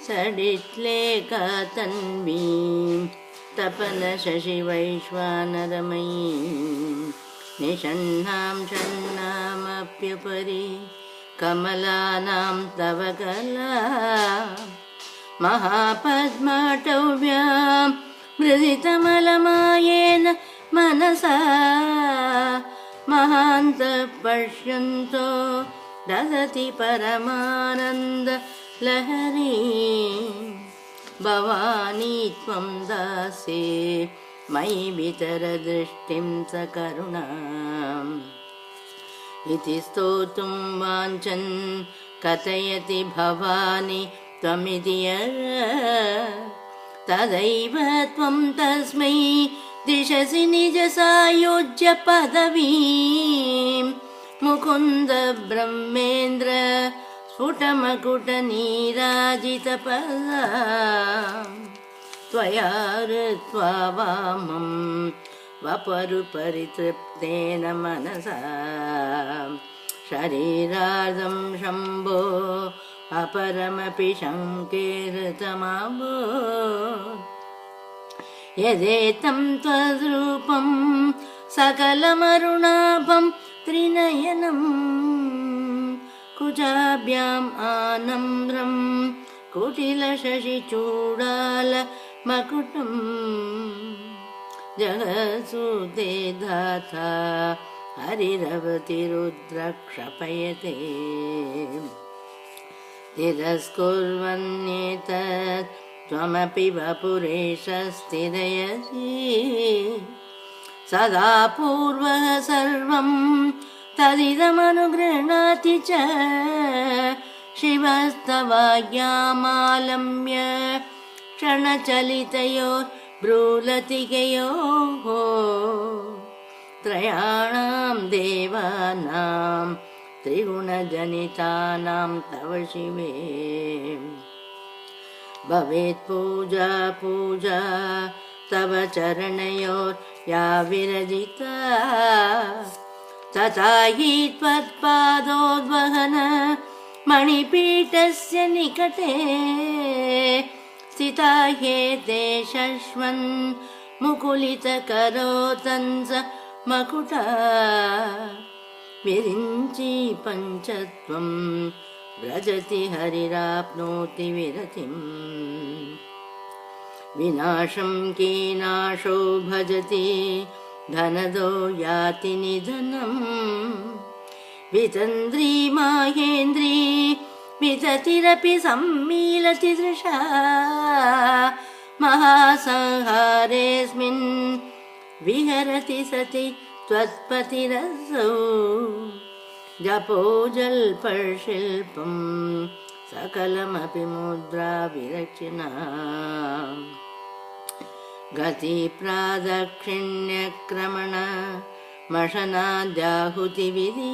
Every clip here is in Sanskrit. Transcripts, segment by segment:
सडित्लेखतन्वीं तपनशशिवैश्वानरमयीं निषण्णां षण्णामप्युपरि कमलानां तव कला महापद्माटव्यां मृदितमलमायेन मनसा महान्तः पश्यन्तो ददति परमानन्दलहरी भवानी त्वं दासे मयि वितरदृष्टिं सकरुणाम् इति स्तोतुं वाञ्छन् कथयति भवानी त्वमिति तदैव त्वं तस्मै दिशसि निजसायुज्य पदवीं मुकुन्द ब्रह्मेन्द्र स्फुटमकुटनीराजितपदा त्वया ऋत्वा वामं वपरुपरितृप्तेन मनसा शरीरार्धं शम्भो अपरमपि शङ्केरतमावो यदेतं त्वद्रूपं सकलमरुणाभं त्रिनयनं कुजाभ्याम् आनम्रं कुटिलशशिचूडालमकुटम् जगत्सूते धाता हरिरवतिरुद्रक्षपयते तिरस्कुर्वन्नेतत् त्वमपि वपुरेशस्थिरयसि सदा पूर्वः सर्वं तदिदमनुगृह्णाति च शिवस्तवाज्ञामालम्य क्षणचलितयोः ब्रूलतिकयोः त्रयाणां देवानां त्रिगुणजनितानां तव शिवे भवेत् पूजा पूजा तव चरणयोर्या विरजिता तथा हि त्वत्पादोद्वहन मणिपीठस्य निकटे स्थिता ह्येते शश्वन् मुकुलितकरोतंस मकुटा विरिञ्चि पञ्चत्वं व्रजति हरिराप्नोति विरतिम् विनाशं कीनाशो भजति धनदो याति निधनम् वितन्द्री माहेन्द्री विततिरपि सम्मीलति दृशा महासंहारेऽस्मिन् विहरति सति त्वत्पतिरसौ जपो जल्पशिल्पं सकलमपि मुद्रा विरचना गति प्रादक्षिण्यक्रमण मशनाद्याहुतिविधि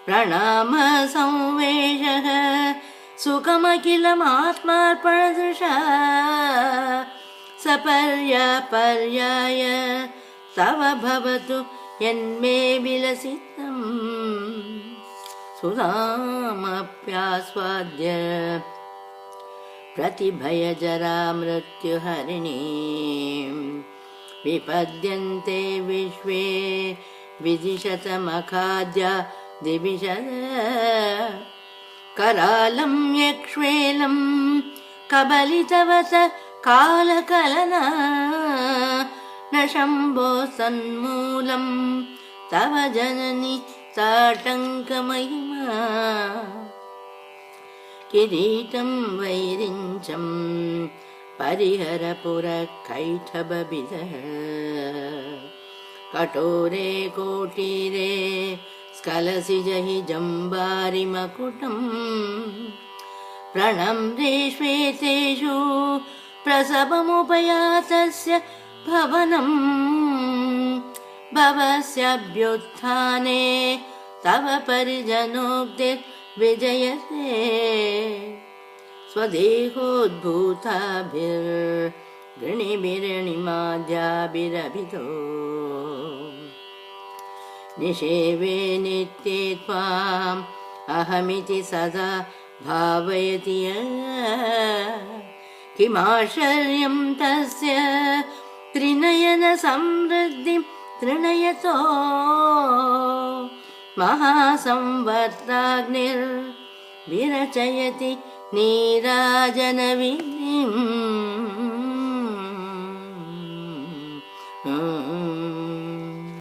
प्रणाम संवेशः सुखमखिलमात्मार्पणदृशा सपर्याय तव भवतु यन्मे विलसितम् सुधामप्यास्वाद्य प्रतिभयजरा मृत्युहरिणीं विपद्यन्ते विश्वे विदिशतमखाद्य दिविशद करालं यक्ष्वेलं कबलितवत कालकलना न शम्भो सन्मूलं तव जननि ताटङ्कमहिमा किरीटं वैरिञ्चं परिहरपुरकैठबबिधः कठोरे कोटीरे स्खलसि जहि जम्बारिमकुटम् प्रणम्रे श्वेतेषु प्रसवमुपयातस्य भवनम् भवस्याभ्युत्थाने तव परिजनोक्तिर्विजयते स्वदेहोद्भूताभिर्गृणिभिरणिमाद्याभिरभितो निषेवे नित्ये त्वाम् अहमिति सदा भावयति किमाश्चर्यं तस्य त्रिनयन समृद्धिं तृणयतो महासंवर्ताग्निर्विरचयति नीराजनविधिम्